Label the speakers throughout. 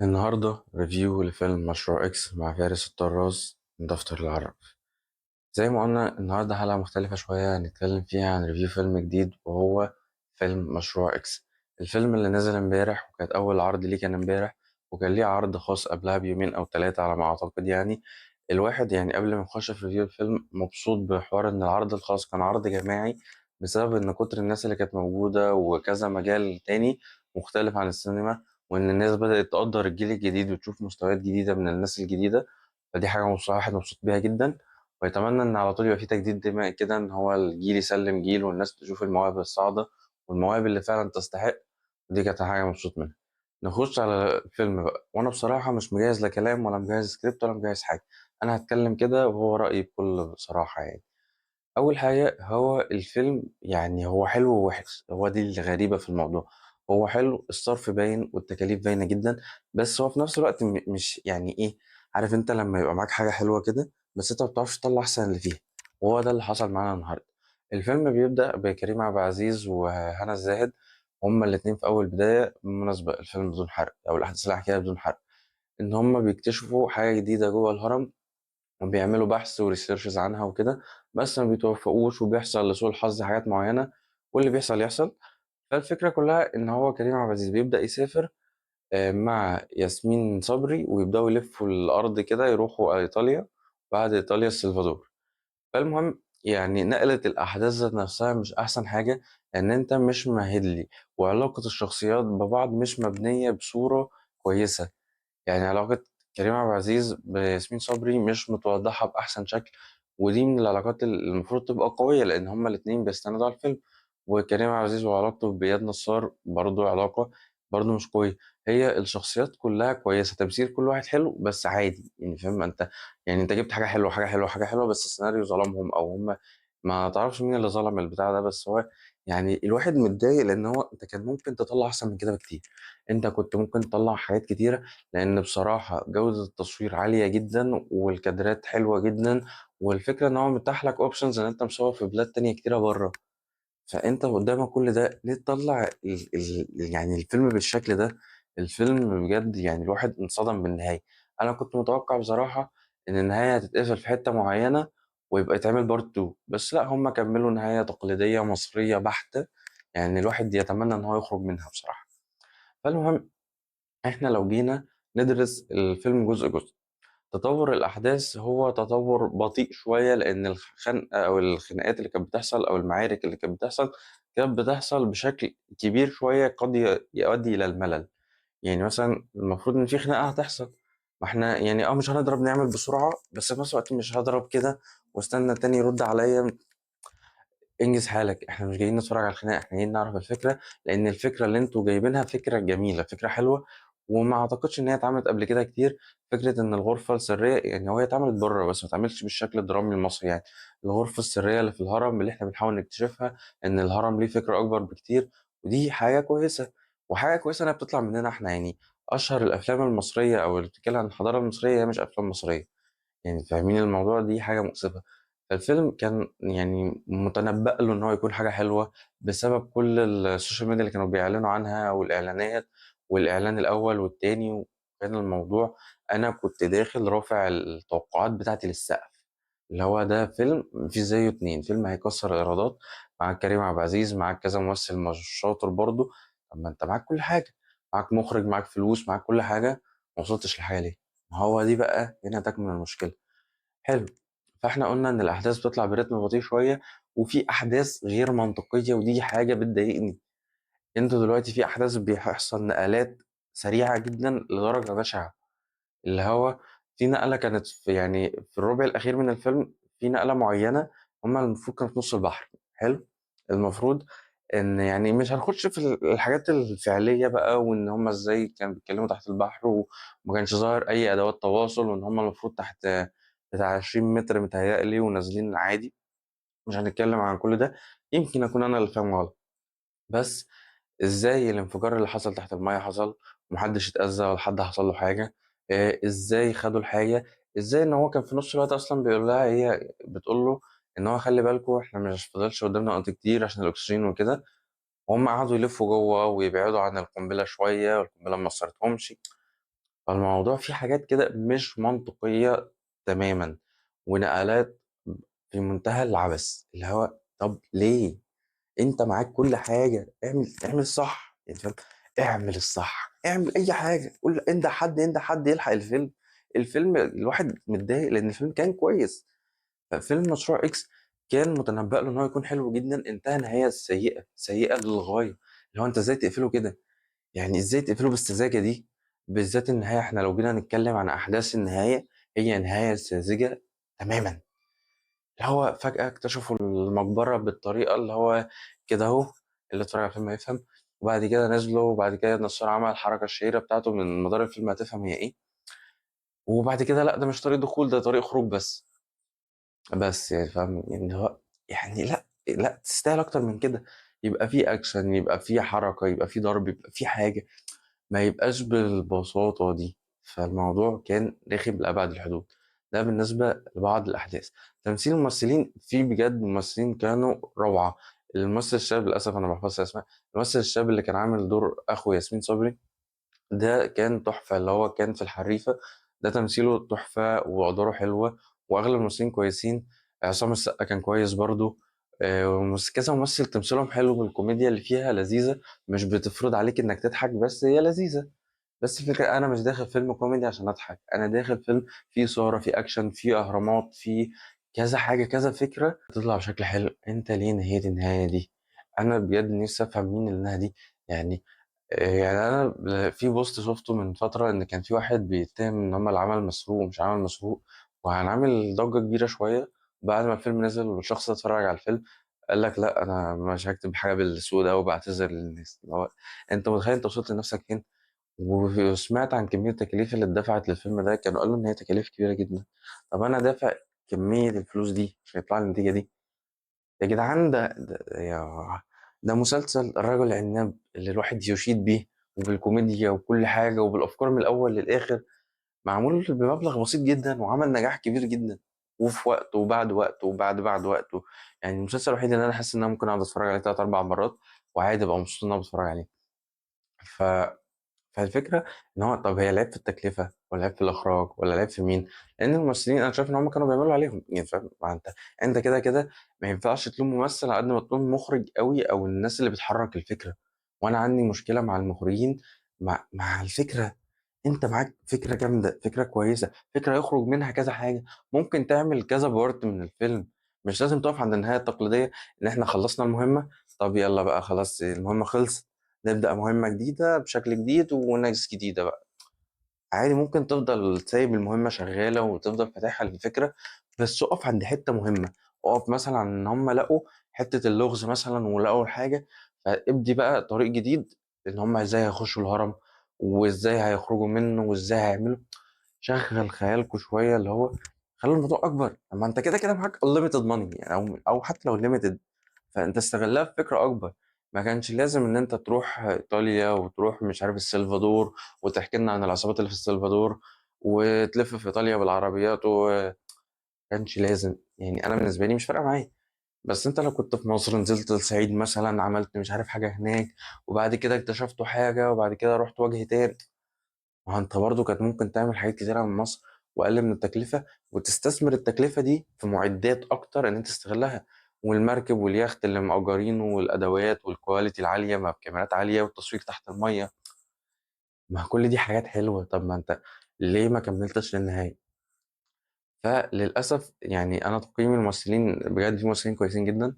Speaker 1: النهاردة ريفيو لفيلم مشروع إكس مع فارس الطراز من دفتر العرب. زي ما قلنا النهاردة حلقة مختلفة شوية هنتكلم فيها عن ريفيو فيلم جديد وهو فيلم مشروع إكس. الفيلم اللي نزل امبارح وكانت أول عرض ليه كان امبارح، وكان ليه عرض خاص قبلها بيومين أو ثلاثة على ما أعتقد. يعني الواحد يعني قبل ما نخش في ريفيو الفيلم مبسوط بحوار إن العرض الخاص كان عرض جماعي، بسبب إن كتر الناس اللي كانت موجودة وكذا مجال تاني مختلف عن السينما، وإن الناس بدأت تقدر الجيل الجديد وتشوف مستويات جديدة من الناس الجديدة. فدي حاجة بصراحة واحد مبسوط بيها جدا، ويتمنى إن على طول يبقى في تجديد دماء كده، إن هو الجيل يسلم جيل والناس تشوف المواهب الصاعدة والمواهب اللي فعلا تستحق. ودي كانت حاجة مبسوط منها. نخش على الفيلم بقى، وأنا بصراحة مش مجهز لا كلام ولا مجهز سكريبت ولا مجهز حاجة. أنا هتكلم كده وهو رأيي بكل صراحة يعني. أول حاجة هو الفيلم يعني هو حلو ووحش، هو دي الغريبة في الموضوع. هو حلو، الصرف باين والتكاليف باينة جدا، بس هو في نفس الوقت مش يعني إيه، عارف أنت لما يبقى معاك حاجة حلوة كده بس أنت مبتعرفش تطلع أحسن اللي فيها. وهو ده اللي حصل معانا النهاردة. الفيلم بيبدأ بكريم عبد العزيز وهنا الزاهد، هما الاتنين في أول بداية. بالمناسبة الفيلم بدون حرق أو الأحداث اللي هحكيها بدون حرق، إن هما بيكتشفوا حاجة جديدة جوه الهرم وبيعملوا بحث وريسيرشز عنها وكده، بس ما بيتوفقوش وبيحصل لسوء الحظ حاجات معينة، واللي بيحصل يحصل. فالفكرة كلها إن هو كريم عبد العزيز بيبدأ يسافر مع ياسمين صبري، ويبدأوا يلفوا الأرض كده، يروحوا إيطاليا، بعد إيطاليا السلفادور. فالمهم يعني نقلت الأحداث ذات نفسها مش أحسن حاجة، لأن أنت مش ممهد لي، وعلاقة الشخصيات ببعض مش مبنية بصورة كويسة. يعني علاقة كريم عبد العزيز بياسمين صبري مش متوضحة بأحسن شكل، ودي من العلاقات اللي المفروض تبقى قوية لأن هما الاتنين بيستندوا على الفيلم. وكريم عبد العزيز وعلاقته بإياد نصار برضه علاقة برضه مش قوية. هي الشخصيات كلها كويسة، تمثيل كل واحد حلو بس عادي، يعني فاهم أنت؟ يعني أنت جبت حاجة حلوة حاجة حلوة حاجة حلوة، بس السيناريو ظلمهم أو هما ما تعرفش مين اللي ظلم البتاع ده. بس هو يعني الواحد متضايق لأن هو أنت كان ممكن تطلع أحسن من كده بكتير. أنت كنت ممكن تطلع حاجات كتيرة، لأن بصراحة جودة التصوير عالية جدا والكادرات حلوة جدا. والفكرة إن هو متاح لك أوبشنز إن أنت مصور في بلاد تانية كتيرة بره. فأنت قدامك كل ده ليه تطلع يعني الفيلم بالشكل ده؟ الفيلم بجد يعني الواحد انصدم بالنهاية. أنا كنت متوقع بصراحة إن النهاية هتتقفل في حتة معينة ويبقى يتعمل بارت 2، بس لا، هم كملوا نهاية تقليدية مصرية بحتة. يعني الواحد يتمنى إن هو يخرج منها بصراحة. فالمهم، احنا لو جينا ندرس الفيلم جزء جزء، تطور الأحداث هو تطور بطيء شوية، لأن الخنقة أو الخناقات اللي كانت بتحصل أو المعارك اللي كانت بتحصل كانت بتحصل بشكل كبير شوية، قد يؤدي إلى الملل. يعني مثلا المفروض إن في خناقة هتحصل، ما احنا يعني مش هنضرب نعمل بسرعة، بس في نفس الوقت مش هضرب كده واستنى التاني يرد عليا. انجز حالك، احنا مش جايين نتفرج على الخناقه، احنا جايين نعرف الفكره، لان الفكره اللي انتوا جايبينها فكره جميله، فكره حلوه، وما اعتقدش ان هي اتعملت قبل كده كتير. فكره ان الغرفه السريه، يعني هو هي اتعملت بره بس ما اتعملتش بالشكل الدرامي المصري يعني. الغرفه السريه اللي في الهرم اللي احنا بنحاول نكتشفها، ان الهرم ليه فكره اكبر بكتير، ودي حاجه كويسه. وحاجه كويسه انها بتطلع مننا احنا يعني. اشهر الافلام المصريه او اللي بتتكلم عن الحضاره المصريه هي مش افلام مصريه. يعني فاهمين الموضوع؟ دي حاجة مؤسفة. فالفيلم كان يعني متنبأ له إن هو يكون حاجة حلوة، بسبب كل السوشيال ميديا اللي كانوا بيعلنوا عنها والإعلانات، والإعلان الأول والتاني. وكان الموضوع، أنا كنت داخل رافع التوقعات بتاعتي للسقف، اللي هو ده فيلم مفيش زيه اتنين، فيلم هيكسر الإيرادات. معاك كريم عبد العزيز، معاك كذا ممثل مش شاطر برضه. طب ما أنت معاك كل حاجة، معاك مخرج، معاك فلوس، معاك كل حاجة، ما وصلتش لحاجة ليه؟ ما هو دي بقى هنا تكمن المشكلة. حلو. فاحنا قلنا ان الاحداث بتطلع برتم بطيء شويه، وفي احداث غير منطقيه، ودي حاجه بتضايقني. انتوا دلوقتي في احداث بيحصل نقلات سريعه جدا لدرجه بشعه. اللي هو في نقله كانت في يعني في الربع الاخير من الفيلم، في نقله معينه هما المفروض كانوا في نص البحر. حلو. المفروض ان يعني مش هنخش في الحاجات الفعليه بقى، وان هما ازاي كانوا بيتكلموا تحت البحر وما كانش ظاهر اي ادوات تواصل، وان هما المفروض تحت بتاع 20 متر متهيألي ونازلين عادي. مش هنتكلم عن كل ده، يمكن اكون انا اللي فاهم غلط. بس ازاي الانفجار اللي حصل تحت المايه حصل ومحدش اتأذى ولا حد حصل له حاجة؟ ازاي خدوا الحاجة؟ ازاي ان هو كان في نص الوقت اصلا بيقول لها، هي بتقول له ان هو خلي بالكوا احنا مش فضلش قدامنا وقت كتير عشان الاكسجين وكده. وهم قعدوا يلفوا جوه ويبعدوا عن القنبلة شوية، والقنبلة ما اثرتهمش. فالموضوع فيه حاجات كده مش منطقية تماما، ونقلات في منتهى العبث، اللي هو طب ليه؟ انت معاك كل حاجة، اعمل الصح يعني، فاهم؟ اعمل الصح، اعمل اي حاجة، قول انت حد يلحق الفيلم. الفيلم الواحد متضايق لان الفيلم كان كويس. فيلم مشروع اكس كان متنبأ له ان هو يكون حلو جدا، انتهى نهاية سيئة سيئة للغاية. اللي هو انت ازاي تقفله كده؟ يعني ازاي تقفله بالسذاجة دي؟ بالذات النهاية، احنا لو جينا نتكلم عن احداث النهاية، هي نهاية ساذجة تماما. اللي هو فجأة اكتشفوا المقبرة بالطريقة اللي هو كده اهو، اللي اتفرج على الفيلم هيفهم. وبعد كده نزلوا، وبعد كده نصر عمل الحركة الشهيرة بتاعته من مدار الفيلم، هتفهم هي ايه. وبعد كده لا، ده مش طريق دخول، ده طريق خروج بس. بس يعني فاهم يعني هو، يعني لا لا، تستاهل اكتر من كده. يبقى في اكشن، يبقى في حركة، يبقى في ضرب، يبقى في حاجة، ما يبقاش بالبساطة دي. فالموضوع كان رخم لأبعد الحدود. ده بالنسبة لبعض الأحداث. تمثيل الممثلين فيه بجد ممثلين كانوا روعة. الممثل الشاب، للأسف أنا ما بحفظش أسماء، الممثل الشاب اللي كان عامل دور أخو ياسمين صبري، ده كان تحفة. اللي هو كان في الحريفة، ده تمثيله تحفة وأدواره حلوة، وأغلب الممثلين كويسين. عصام السقا كان كويس برضو. كذا ممثل تمثيلهم حلو، بالكوميديا اللي فيها لذيذة، مش بتفرض عليك إنك تضحك، بس هي لذيذة. بس الفكرة أنا مش داخل فيلم كوميدي عشان أضحك، أنا داخل فيلم فيه إثارة، فيه أكشن، فيه أهرامات، فيه كذا حاجة، كذا فكرة تطلع بشكل حلو. أنت ليه نهيت النهاية دي؟ أنا بجد نفسي أفهم مين اللي نهى دي. يعني يعني أنا في بوست شفته من فترة إن كان في واحد بيتهم إن هما العمل مسروق ومش عمل مسروق، وهنعمل ضجة كبيرة شوية. بعد ما الفيلم نزل والشخص ده اتفرج على الفيلم، قال لك لا، أنا مش هكتب حاجة بالسوء ده وبعتذر للناس. اللي هو أنت متخيل أنت وصلت لنفسك فين؟ وسمعت عن كمية التكاليف اللي اتدفعت للفيلم ده، كانوا قالوا إن هي تكاليف كبيرة جدا. طب أنا دافع كمية الفلوس دي عشان يطلع لي النتيجة دي؟ يا جدعان، ده مسلسل الرجل العناب اللي الواحد يشيد بيه، وبالكوميديا وكل حاجة وبالأفكار من الأول للآخر، معمول بمبلغ بسيط جدا وعمل نجاح كبير جدا، وفي وقت وبعد وقت وبعد وقت. يعني المسلسل الوحيد اللي أنا حاسس إن أنا ممكن أقعد أتفرج عليه تلات أربع مرات وعادي أبقى مبسوط إن أنا بتفرج عليه. ف فالفكرة إن هو، طب هي العيب في التكلفة ولا العيب في الإخراج ولا العيب في مين؟ لأن الممثلين أنا شايف إن هم كانوا بيعملوا عليهم يعني، فاهم؟ ما أنت كده كده ما ينفعش تلوم ممثل على قد ما تلوم مخرج قوي أو الناس اللي بتحرك الفكرة. وأنا عندي مشكلة مع المخرجين، مع الفكرة. أنت معاك فكرة جامدة، فكرة كويسة، فكرة يخرج منها كذا حاجة، ممكن تعمل كذا بارت من الفيلم. مش لازم تقف عند النهاية التقليدية، إن إحنا خلصنا المهمة، طب يلا بقى خلاص المهمة خلصت، نبدأ مهمة جديدة بشكل جديد وناس جديدة بقى. عادي، ممكن تفضل سايب المهمة شغالة وتفضل فاتحها للفكرة، بس اقف عند حتة مهمة. اقف مثلا عن ان هم لقوا حتة اللغز مثلا ولقوا حاجة، فابدي بقى طريق جديد، ان هم ازاي هيخشوا الهرم، وازاي هيخرجوا منه، وازاي هيعملوا. شغل خيالكوا شوية، اللي هو خلي الموضوع اكبر. اما انت كده كده معاك unlimited money يعني، او حتى لو limited، فانت استغلها في فكره اكبر. ما كانش لازم ان انت تروح ايطاليا وتروح مش عارف السلفادور وتحكي لنا عن العصابات اللي في السلفادور، وتلف في ايطاليا بالعربيات، وما كانش لازم. يعني انا بالنسبه لي مش فارقه معايا. بس انت لو كنت في مصر، نزلت الصعيد مثلا، عملت مش عارف حاجه هناك، وبعد كده اكتشفتوا حاجه، وبعد كده رحت وجه تاني، ما هو انت برضو كانت ممكن تعمل حاجات كتيرة من مصر واقل من التكلفة، وتستثمر التكلفة دي في معدات اكتر ان انت تستغلها، والمركب واليخت اللي مأجرينه والادوات والكواليتي العالية مع كاميرات عالية والتصوير تحت المية. ما كل دي حاجات حلوة. طب ما انت ليه ما كملتش للنهاية؟ فللأسف يعني أنا تقييمي الممثلين بجد، في ممثلين كويسين جدا،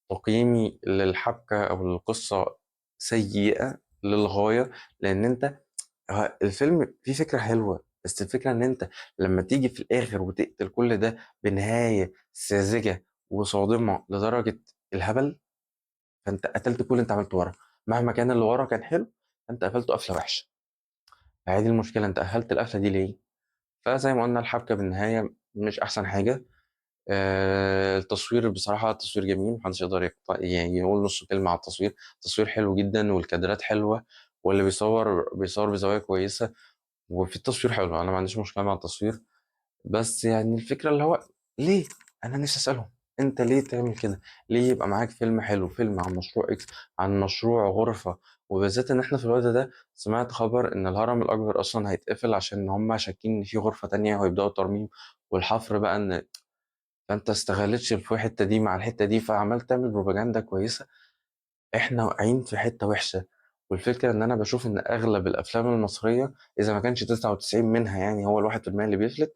Speaker 1: تقييمي للحبكة أو للقصة سيئة للغاية. لأن أنت، الفيلم فيه فكرة حلوة، بس الفكرة إن أنت لما تيجي في الآخر وتقتل كل ده بنهاية ساذجة وصادمة لدرجة الهبل، فأنت قتلت كل اللي أنت عملته ورا. مهما كان اللي ورا كان حلو، فأنت قفلته قفلة وحشة. فهذه المشكلة، أنت قفلت القفلة دي ليه؟ فزي ما قلنا، الحبكة بالنهاية مش أحسن حاجة. التصوير بصراحة التصوير جميل، محدش يقدر يعني يقول نص كلمة على التصوير. التصوير حلو جدا والكادرات حلوة، واللي بيصور بزوايا كويسة، وفي التصوير حلو. انا ما عنديش مشكله مع التصوير، بس يعني الفكره اللي هو ليه؟ انا نفسي اسالهم، انت ليه تعمل كده؟ ليه يبقى معاك فيلم حلو، فيلم عن مشروع اكس، عن مشروع غرفه، وبالذات ان احنا في الوقت ده سمعت خبر ان الهرم الاكبر اصلا هيتقفل عشان هم شاكين ان في غرفة تانية وهيبدأوا ترميم والحفر بقى. ان فانت استغلتش الحتة دي مع الحتة دي فعملت تعمل بروباجندا كويسة. احنا واقعين في حتة وحشة. والفكرة ان انا بشوف ان اغلب الافلام المصرية اذا ما كانش 99 منها، يعني هو الواحد في المية اللي بيفلت،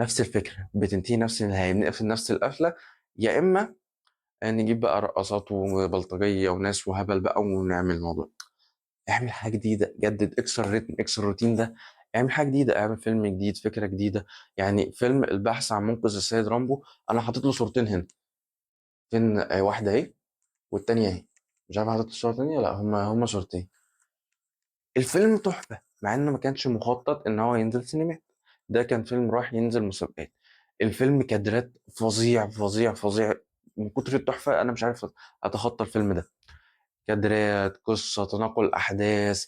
Speaker 1: نفس الفكرة بتنتهي نفس النهاية، بنقفل نفس القفلة. يا اما نجيب بقى رقصات وبلطجية وناس وهبل بقى ونعمل موضوع. اعمل حاجة جديدة، جدد، اكسر الريتم، اكسر الروتين ده. اعمل حاجة جديدة، اعمل فيلم جديد، فكرة جديدة. يعني فيلم البحث عن منقذ السيد رامبو، انا حاطط له صورتين هنا. فين واحدة اهي والتانية اهي. مش عارف حاطط الصورة التانية، لا هما صورتين. الفيلم تحفة مع انه ما كانش مخطط ان هو ينزل سينمات. ده كان فيلم راح ينزل مسابقات. الفيلم كادرات فظيع فظيع فظيع. من كتر التحفة انا مش عارف اتخطى الفيلم ده. كادرات، قصة، تناقل احداث،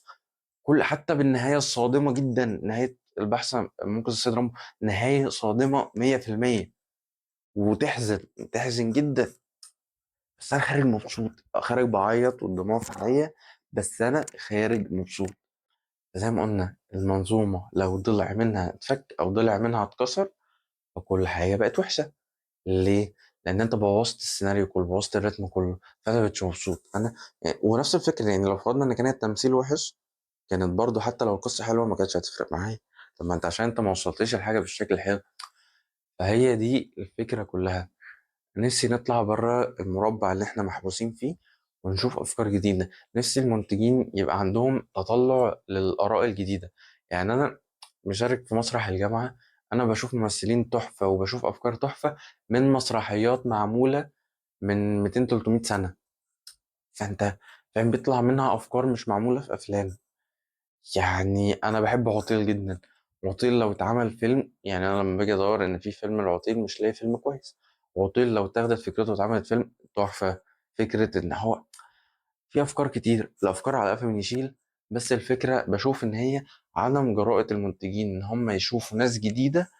Speaker 1: كل حتى بالنهاية الصادمة جدا، نهاية البحث عن منقذ السيد رامبو، نهاية صادمة 100%. وتحزن، تحزن جدا. بس أنا خارج مبسوط، خارج بعيط والدموع في عينيا، بس أنا خارج مبسوط. زي ما قلنا المنظومة لو ضلع منها اتفك أو ضلع منها اتكسر فكل حاجة بقت وحشة. ليه؟ لأن أنت بوظت السيناريو كله، بوظت الريتم كله، فأنا مبقتش مبسوط أنا. يعني ونفس الفكرة، يعني لو فرضنا إن كان التمثيل وحش كانت برضو حتى لو القصة حلوة ما كانتش هتفرق معايا. طب ما أنت عشان أنت ما وصلتليش الحاجة بالشكل الحلو. فهي دي الفكرة كلها. نفسي نطلع بره المربع اللي احنا محبوسين فيه ونشوف أفكار جديدة. نفسي المنتجين يبقى عندهم تطلع للآراء الجديدة. يعني أنا مشارك في مسرح الجامعة، أنا بشوف ممثلين تحفة وبشوف أفكار تحفة من مسرحيات معمولة من 200 300 سنة. فأنت فاهم بيطلع منها أفكار مش معمولة في أفلام. يعني أنا بحب عطيل جدا. عطيل لو اتعمل فيلم، يعني أنا لما باجي أدور إن في فيلم العطيل مش لاقي فيلم كويس. عطيل لو اتاخدت فكرته واتعملت فيلم تحفة. فكرة إن هو في أفكار كتير، الأفكار على قفا من يشيل. بس الفكرة بشوف إن هي عدم جرأة المنتجين إن هم يشوفوا ناس جديدة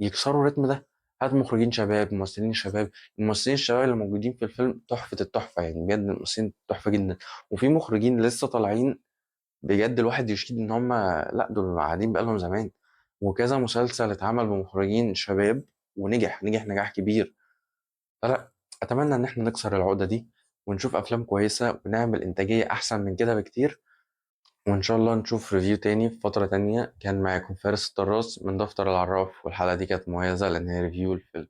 Speaker 1: يكسروا الريتم ده. هات مخرجين شباب، ممثلين شباب. الممثلين الشباب اللي موجودين في الفيلم تحفة التحفة، يعني بجد الممثلين تحفة جدا. وفي مخرجين لسه طالعين بجد الواحد يشهد ان هم، لا دول قاعدين بقالهم زمان. وكذا مسلسل اتعمل بمخرجين شباب ونجح، نجاح كبير. فلا، اتمنى ان احنا نكسر العقدة دي ونشوف افلام كويسة ونعمل انتاجية احسن من كده بكتير. وان شاء الله نشوف ريفيو تاني في فترة تانية. كان معاكم فارس الطراز من دفتر العراف، والحلقة دي كانت مميزة لان هي ريفيو الفيلم.